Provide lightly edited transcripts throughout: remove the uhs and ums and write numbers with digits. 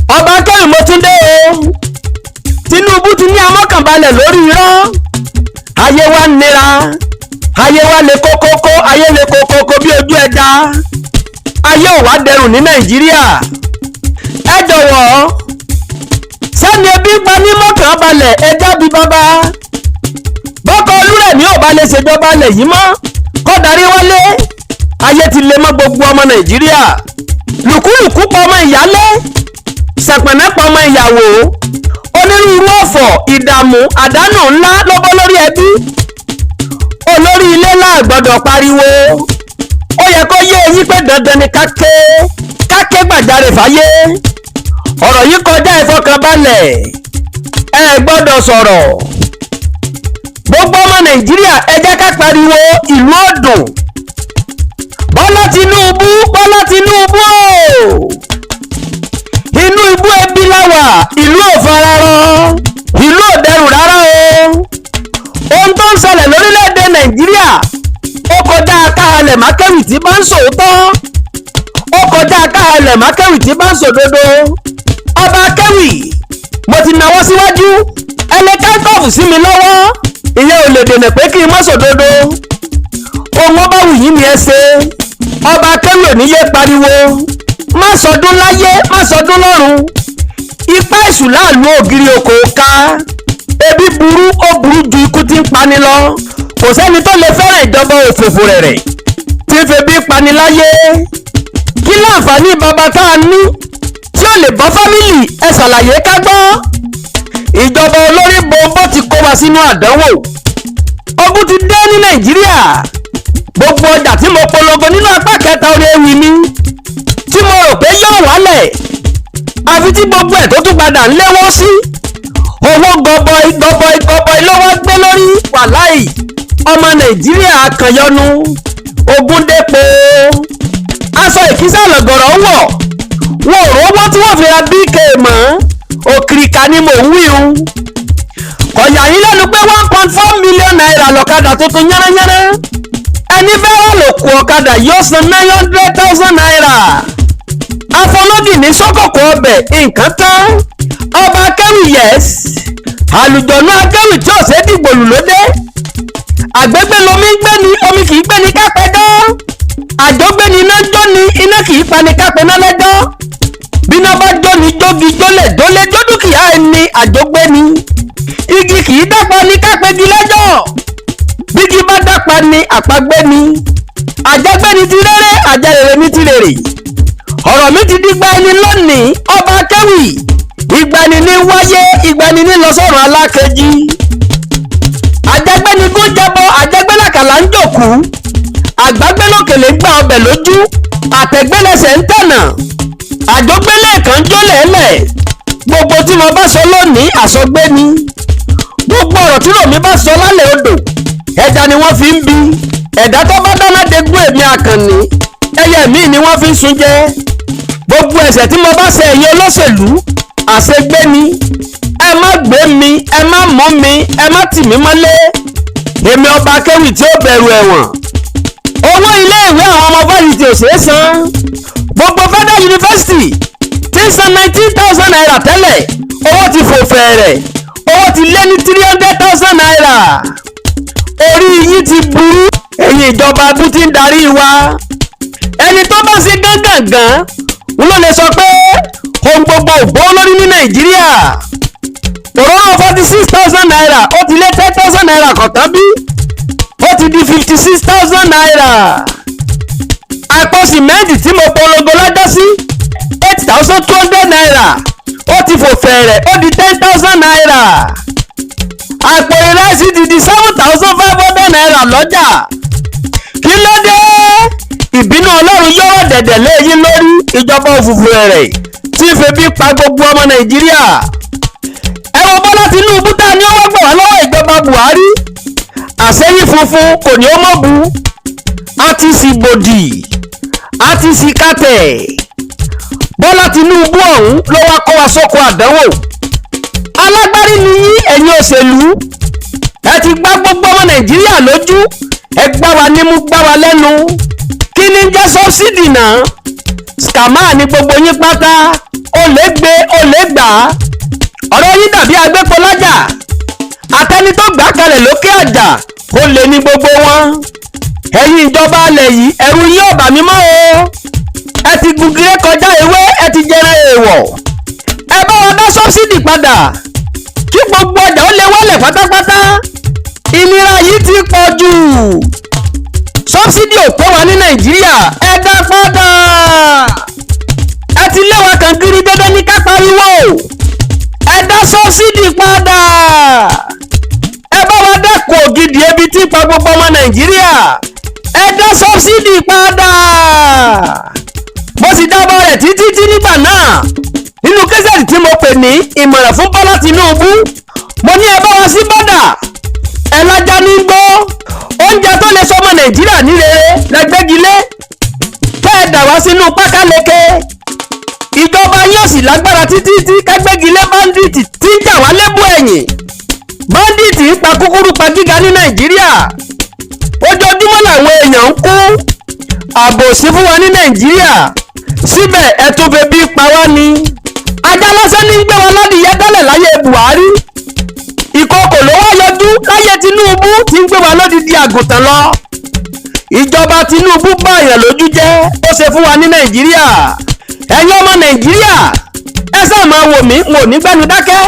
Oba Akewi mo tún dé o. Tinubu ti ní amọ́kànbalẹ̀ lórí irọ́. Ayé wa nira. Ayé wa le kókókó, ayé le kókókó bí ojú ẹja. Ayé ò wá dẹrùn ní Nàìjíríà. Ẹ jọ̀wọ́. Sẹ́ni ebi pa ní mọ́kànbalẹ̀ ẹja bí bàbá. Bọ́kọ Olúrẹ̀mí ò bá lè ṣèjọba lẹ̀ yìí mọ́. Kó darí wálé. Ayé ti lè mọ́ gbogbo ọmọ Nàìjíríà. Lùkúlùkú pa ọmọ ìyálé. Sẹ̀pẹ̀nẹ́ pa ọmọ ìyàwó. Onírúurú ọ̀fọ̀, ìdààmú, àdánù ńlá ló bọ́ lórí ẹbí. Olórí ilé náà gbọ́dọ̀ pariwo. Ó yẹ kó yé eyín pé dandan ni káké gbàjarè fáyé. Ọ̀rọ̀ yìí kọjá ìfọkànbalẹ̀. Ẹ gbọ́dọ̀ sọ̀rọ̀. Gbogbo ọmọ Nàìjíríà ẹ jẹ́ ká pariwo ìlú ọdún. Bọ́lá Tinubu o. Inú ibú ẹbí láwà, ìlú ò fararọ, ìlú ò dẹrù rárá o. Ohun tó ń ṣẹlẹ̀ lórílẹ̀‐èdè Nàìjíríà ó kọjá káhalẹ̀ mákẹ́wì tí bá ń sòótọ́, ó kọjá káhalẹ̀ mákẹ́wì tí bá ń sòdodo. Oba Akewi mo ti nawọ́ síwájú, ẹlẹ́kẹ́kọ̀ọ́fù sí mi lọ́wọ́, ìyẹn ò lè dènà pé kí n má sòdodo. Ohun ọba wù yín ni ẹ ṣe. Oba Akewi ò ní yé pariwo. Má sọdún láyé, má sọdún lọ́run. Ipá èṣù láàlú ògiri oko ká. Ebi burú ó burú ju ikú tí ń pani lọ. Kò sẹ́ni tó lè fẹ́ràn ìjọba òfòfò rẹ̀ tí ń febi pani láyé. Kí láǹfààní bàbá tá a ní tí ó lè bọ́ fámìlì ẹ ṣàlàyé ká gbọ́. Ìjọba olórí bòbó ti kó wa sínú àdánwò. Ogun ti dé ní Nàìjíríà. Gbogbo ọjà tí mo polongo nínú apá kẹta orí ewì mi tí mo rò pé yóò wálẹ̀, àfi tí gbogbo ẹ̀ tó tún padà ń léwọ́ sí. Owó gọbọi ló wá gbé lórí. Wàláì ọmọ Nàìjíríà kànyọnu. Ogun dépò. Aṣọ ìkísà lọ̀gọ̀rọ̀ ń wọ̀. Wọn ò rówó tí wọ́n fi ra BK mọ́. Òkìrìkà ni mò ń wí un. Kọ̀yà yín lẹ́nu pé 1.4 million naira lọ́kadà tuntun yánnayánná. Ẹni fẹ́ràn lò kù ọ̀kadà yóò san 900,000 naira. Afọlọ́dì ní sọ́kọ̀kọ̀ ọbẹ̀ nǹkan tán. Oba Akewi yes. Àlùjọ̀nú Akewi tí ò ṣe dìgbòlù lóde. Àgbégbé lomi gbé ni, omi kì í gbé ni kápẹ́jọ́. Àjọgbé ni iná jó ni, iná kì í pa ni kápẹ́ná lẹ́jọ́. Bíná bá jó ni jógi jólẹ̀ jólé jó dúkìá ẹni àjọgbé ni. Igi kì í dápa ni kápẹ́jì lẹ́jọ́. Bígi bá dápa ni àpagbé ni. Àjẹgbé ni ti rere, àjẹrèrè ni ti rèrè. Ọ̀rọ̀ mi ti dígbà ẹni lónìí. Oba Akewi ìgbani ní wáyé, ìgbani ní lọ sọ́run alákejì. Àjẹgbé ni gún jẹbọ, àjẹgbé làkàlà ń jòkú. Àgbágbé lókèlè gbà ọbẹ̀ lójú. Àtẹ̀gbélẹsẹ̀ ń tẹ̀nà. Àjọgbélé kan jólẹ̀ẹ́lẹ̀. Gbogbo tí mo bá sọ lónìí àsọgbé ni. Gbogbo ọ̀rọ̀ tí lòmí bá sọ lálẹ́ odò ẹja ni wọ́n fi ń bi. Ẹ̀dá tó bá dáná dégbò èmi àkànní, ẹyẹ mi ni wọ́n fi ń sun jẹ. Gbogbo ẹ̀ṣẹ̀ tí mo bá ṣe ẹ̀yin olóṣèlú àṣegbé ni. Ẹ má gbé mi, ẹ má mú mi, ẹ má tì mí mọ́lé. Èmi Oba Akewi tí ó bẹ̀rù ẹ̀wọ̀n. Owó ilé ìwé àwọn ọmọ fásitì ò ṣeé san. Gbogbo Federal University ti ń san 19,000 naira tẹ́lẹ̀. Owó ti fò fẹ̀rẹ̀. Owó ti lé ní 300,000 naira. Orí yín ti burú. Ẹ̀yin ìjọba abú ti ń darí wa. Ẹni tó bá ṣe gángan ló lè sọ pé ohun gbogbo ògbó lórí ní Nàìjíríà. Òróró 46,000 naira ó ti lé 10,000 naira kọ̀tán bí. Ó ti di 56,000 naira. Àpò sìmẹ́ǹtì tí mo polongo lọ́jọ́ sí 8,200 naira. Ó ti fò fẹ̀rẹ̀, ó di 10,000 naira. Àpò ìrẹsì ti di 7,500 naira lọ́jà. Kí ló dé? Ìbínú Ọlọ́run yọ̀rọ̀ dẹ̀dẹ̀ léyìn lórí ìjọba òfùfù rẹ̀ tí ń febi pa gbogbo ọmọ Nàìjíríà. Ẹ wo Bọ́lá Tinubu tá ni ó wá gbà wá lọ́wọ́ ìjọba Buhari. Àṣeyín funfun kò ní ó mọ̀ bu. A ti sì bòdì, a ti sì kàtẹ̀. Bọ́lá Tinubu ọ̀hún ló wá kó wa sóko àdánwò. Alágbárí ni yín ẹ̀yin òṣèlú. Ẹ ti gbá gbogbo ọmọ Nàìjíríà lójú. Ẹ gbá wa nímú, gbá wa lẹ́nu. Kí ni jẹ́ sọ́bsidì náà? Scammer ni gbogbo yín pátá. olè gbé olè gbà ọ̀rọ̀ yín dàbí agbépo lájà àtẹni tó gbà kalẹ̀ lókè àjà olè ní gbogbo wọn ẹ̀yin ìjọba alẹ̀ yìí ẹ̀rù yín ò bà mí mọ́ o ẹ ti gugire kọjá ewé ẹ ti jẹrẹ èèwọ̀ ẹ bá wa dá sọ́bsidì padà kí gbogbo ọjà ó lè wọlé pátápátá ìnira yìí ti pọ̀ jù sọ́bsidì ò pé wa ní Nàìjíríà ẹ dá padà ẹ ti lé wa kàn kiri dandan ní ká pariwo ẹ dá sọ́bsidì padà ẹ bá wa dẹ́kun ògidì ebi tí pa gbogbo ọmọ Nàìjíríà ẹ dá sọ́bsidì padà mo sì dábọ̀ rẹ̀ títí nígbà náà nínú kẹ́sẹ̀tì tí mo pè ní ìmọ̀ràn fún Bọ́lá Tinubu mo ní ẹ bá wa sí bọ́dà ẹ lájá ní gbó oúnjẹ tó lè sọmọ Nàìjíríà ní rere lẹgbẹ́gilé tẹ́ ẹ dà wá sínú pákáleke ìjọba yóò sì lágbára títí kẹgbẹ́gilé báńdíìtì tí ń jà wá lébú ẹ̀yìn báńdíìtì ń pa kúkúrú pa gíga ní Nàìjíríà ojoojúmọ́ làwọn èèyàn ń kú àbòsí fún wa ní Nàìjíríà síbẹ̀ ẹ tún fẹ́ bí pa wá ni ajá lásán ní gbé wọn ládìyẹ tẹ́lẹ̀ láyé Buhari ìkòkò ló wá yọjú láyé Tinubu tí ń gbé wa lódìdí àgùntàn lọ ìjọba Tinubu bá èèyàn lójú jẹ́ ó ṣe fún wa ní Nàìjíríà ẹ̀yin ọmọ Nàìjíríà ẹ sáà máa wò mí n ò ní gbẹ́nu dákẹ́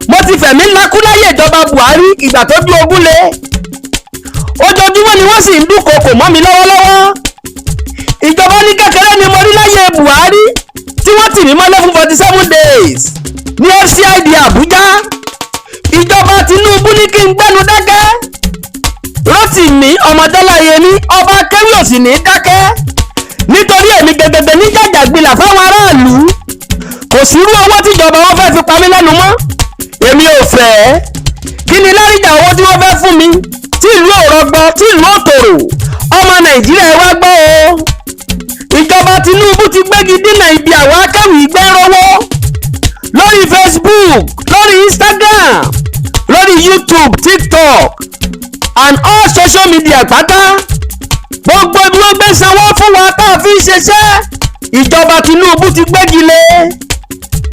mo ti fẹ̀mí ńlá kú láyé ìjọba Buhari ìgbà tó ju ogún lé ojoojúmọ́ ni wọ́n sì ń dúnkokò mọ́ mi lọ́wọ́lọ́wọ́ ìjọba ní kékeré ni mo rí láyé Buhari tí wọ́n tì mí mọ́lé fún 47 days ní FCID Àbújá ìjọba Tinubu ní kí n gbẹ́nu dákẹ́ Rotimi Ọmọdọ́láyẹmí Ọba Akewi ò sì ní dákẹ́ nítorí èmi gẹ́gẹ́gẹ́ ní jàjàgbilà fáwọn aráàlú kò sí irú owó tíjọba wọn fẹ́ fi pa mí lẹ́nu mọ́ èmi ò fẹ́ kí ni láríjà owó tí wọ́n fẹ́ fún mi tí ìlú ò rọgbọ tí ìlú ò tòrò ọmọ Nàìjíríà ẹ wá gbọ́ o ìjọba Tinubu ti gbégi dínà ibi àwọn Akewi gbẹ́rọ́wọ́ lórí Facebook lórí Instagram lórí YouTube TikTok and all social media pátá gbogbo ibi wọ́n gbé sanwó fún wa tá a fi ń ṣiṣẹ́ ìjọba Tinubu ti gbégi lé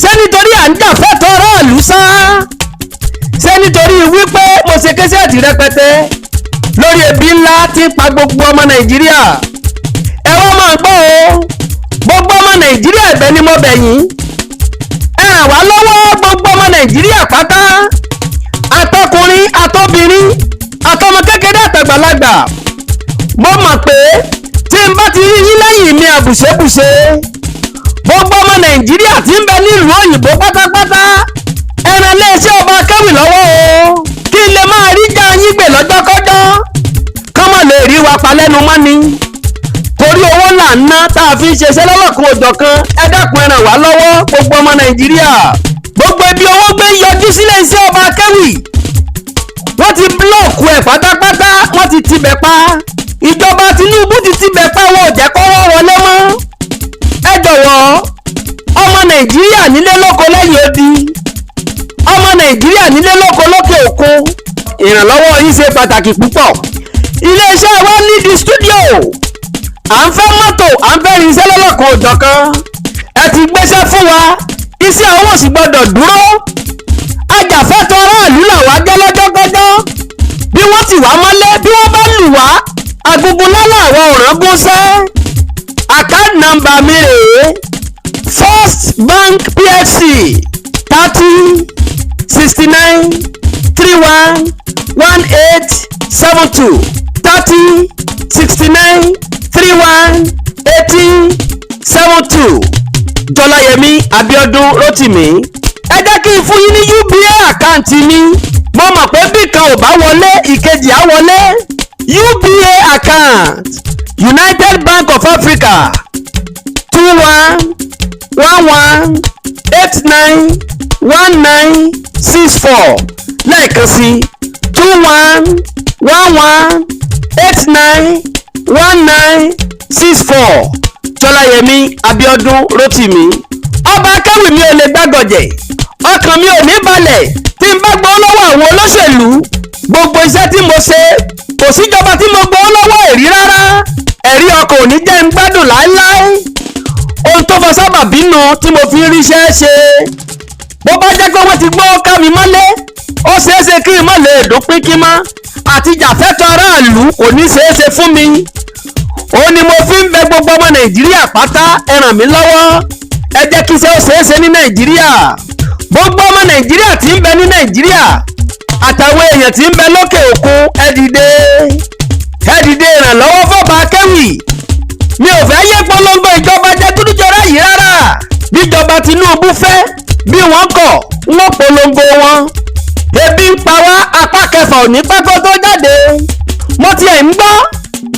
ṣé nítorí à ń jà fẹ́tọ̀ aráàlú sá ṣé nítorí wípé mo ṣe kẹ́sẹ̀tì rẹpẹtẹ lórí ebi ńlá tí ń pa gbogbo ọmọ Nàìjíríà ẹ wá máa gbọ́ o gbogbo ọmọ Nàìjíríà ẹ̀bẹ̀ ni mo bẹ̀ yín ẹ ràn wá lọ́wọ́ gbogbo ọmọ Nàìjíríà pátá àtọkùnrin àtọbìnrin àtọmọ kékeré àtàgbàlagbà mo mọ̀ pé tí n bá ti rí yín lẹ́yìn mi àbùṣebùṣe gbogbo ọmọ Nàìjíríà tí ń bẹ nílùú òyìnbó pátápátá ẹran iléeṣẹ́ Ọba Akewi lọ́wọ́ o kí n lè máa rí já yín gbè lọ́jọ́kọ́jọ́ kọ́mọ̀ lè rí wa pa lẹ́nu mọ́ ni torí owó là ń ná tá a fi ń ṣiṣẹ́ lọ́lọ́kan òjọ̀kan ẹ dákun ẹ ràn wá lọ́wọ́ gbogbo ọmọ Nàìjíríà gbogbo ibi owó gbé yọjú sílé iṣẹ́ Ọba Akewi wọ́n ti búlọ̀kù ẹ̀ pátápátá wọ́n ti tibẹ̀ pa ìjọba Tinubu ti tibẹ̀ pa wọn ò jẹ́ kọ́wọ́ wọlé mọ́ ẹ jọ̀wọ́ ọmọ Nàìjíríà nílé lóko lẹ́yìn odi ọmọ Nàìjíríà nílé lóko lókè òkun ìrànlọ́wọ́ yìí ṣe pàtàkì púpọ̀ iléeṣẹ́ wa nídìí stúdíò à ń fẹ́ mọ́tò à ń fẹ́ irinṣẹ́ lọ́lọ́kan òjọ̀kan ẹ ti gbéṣẹ́ fún wa iṣẹ́ owó sì gbọ́dọ̀ dúró ajàfẹ́tọ̀ aráàlú làwa jẹ́ lọ́jọ́kọ́jọ́ bí wọ́n ti wá mọ́lé bí wọ́n bá lù wá agungun lálẹ́ àwọn ọ̀ràn gúnṣẹ́ account number mi rèé First Bank PFC 30 69 31 1872 30 69 31 1872 Jọláyẹmí Abíọ́dún Rotimi ẹ jẹ́ kí n fún yín ní UBA àkáǹtì mi mo mọ̀ pé bí kan ò bá wọlé ìkejì á wọlé UBA account United Bank of Africa 2111891964 lẹ́ẹ̀kan sí 2111891964 Jọláyẹmí Abíọ́dún Rotimi Ọba Akewi mi ò lè gbàgọ̀jẹ̀ ọkàn mi ò ní balẹ̀ tí n bá gbọ́ lọ́wọ́ àwọn olóṣèlú gbogbo iṣẹ́ tí mo ṣe kò síjọba tí mo gbọ́ lọ́wọ́ ẹ̀rí rárá ẹ̀rí ọkàn ò ní jẹ́ n gbádùn láéláé ohun tó fa sábàbí nù tí mo fi ríṣẹ́ ṣe. bó bá jẹ́ pé wọ́n ti gbọ́ ká mi mọ́lé ó ṣeéṣe kí n má lè dún pínkín mọ́ àti jàfẹ́tọ̀ aráàlú kò ní ṣeéṣe fún mi. òun ni mo fi ń bẹ gbogbo ọmọ nàìjíríà pátá ẹ ràn mí lọ́wọ́ ẹ jẹ́ kí iṣẹ́ ó ṣeéṣe ní nàìjíríà. gbogbo ọmọ nàìjíríà tí ń bẹ ní nàìjíríà àtàwọn èèyàn tí ń bẹ lókè òkun ẹ dìde ìrànlọ́wọ́ fọ́ba Akewi. mi ò fẹ́ yé polongo ìjọba jẹgúdújẹrá yìí rárá. bíjọba Tinubu fẹ́ bí wọ́n kọ̀ wọ́n polongo wọn. ebi ń pa wá apá kẹfà òní pákó tó jáde. mo tiẹ̀ ń gbọ́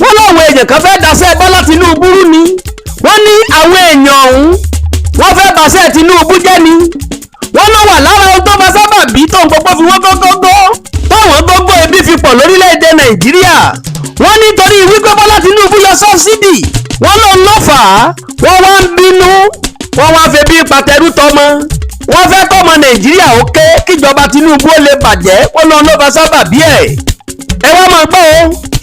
wọ́n láwọn èèyàn kan fẹ́ daṣẹ́ Bọ́lá Tinubu rú ni. wọ́n ní àwọn èèyàn ọ̀hún wọ́n fẹ́ baṣẹ́ Tinubu jẹ́ ni. wọ́n ló wà lára ohun tó fa sábàbí tó ń gbogbo fi wọ́n gógógó táwọn gógó ebi fi pọ̀ lórílẹ̀‐èdè Nàìjíríà. wọ́n nítorí wípé Bọ́lá Tinubu yọ sọ́bsidì wọ́n ló ń lọ fà á wọ́n wá ń bínú wọ́n wá fẹ́ bí pàtẹ́rù tọmọ. wọ́n fẹ́ kọ́mọ Nàìjíríà ó ké kíjọba Tinubu ó lè bàjẹ́ wọ́n ló ń lọ fa sábàbí ẹ̀. ẹ wá máa gbọ́ o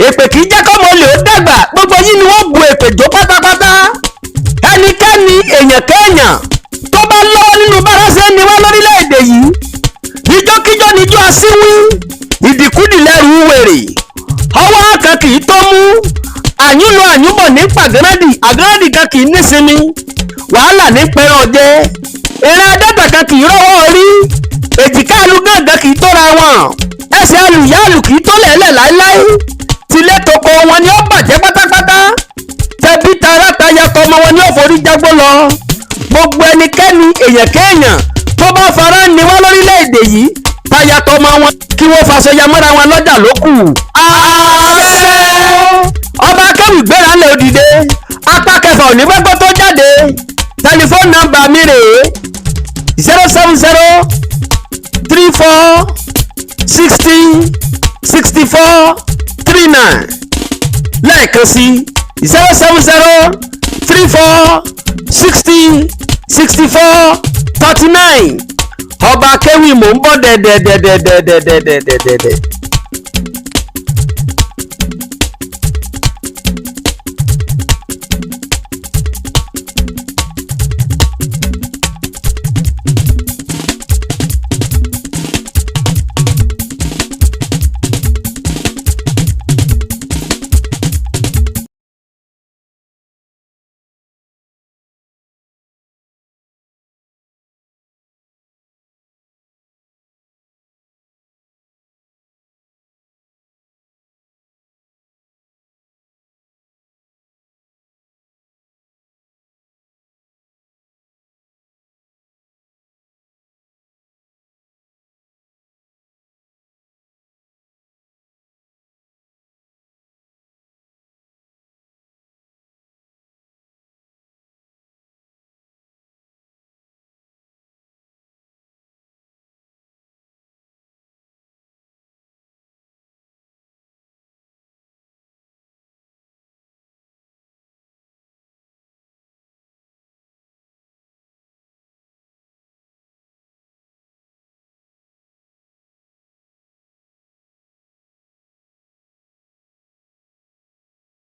èpè kì í jẹ́ kọ́mọ olè ó dàgbà gbogbo yìí ni wọ́n bu èpè jó pátápátá. ẹnikẹ́ni èèyàn kéèyàn tó bá lọ́wọ́ nínú bárásẹ́ ni wá lórílẹ̀‐èdè yìí. ìjọ́kíjọ́ níjọ́ asínwín ìdìkúdì lẹ́rù wèrè ọwọ́ kan kì í tó mú àyúnlọ àyúnbọ̀ ní àgánàdì kan kì í nísinmi wàhálà ní pẹ̀rọ̀ jẹ́ eré adẹ́tà kan kì í rọ́wọ́ orí èjìká alugángan kì í tóra wọn ẹsẹ̀ alùyálù kì í tó lẹ̀lẹ̀ láéláé tilé toko wọn ni ó bàjẹ́ pátápátá tẹbí tara taya tọmọ wọn ni ó forí jágbó lọ. gbogbo ẹnikẹ́ni èèyàn kéèyàn tó bá fara ni wá lórílẹ̀‐èdè yìí táyà tọmọ wọn kí wọ́n faṣọ ya mọ́ra wọn lọ́jà lókù. Ọba Akewi gbéra lè dìde apá kẹfà òní gbẹ́gbẹ́ tó jáde. tẹlifóònù nọ́mbà mi rèé 07034606439 lẹ́ẹ̀kan sí 07034606439. Ọba Akewi mò ń bọ̀ dẹ̀dẹ̀dẹ̀dẹ̀dẹ̀dẹ̀dẹ̀dẹ̀.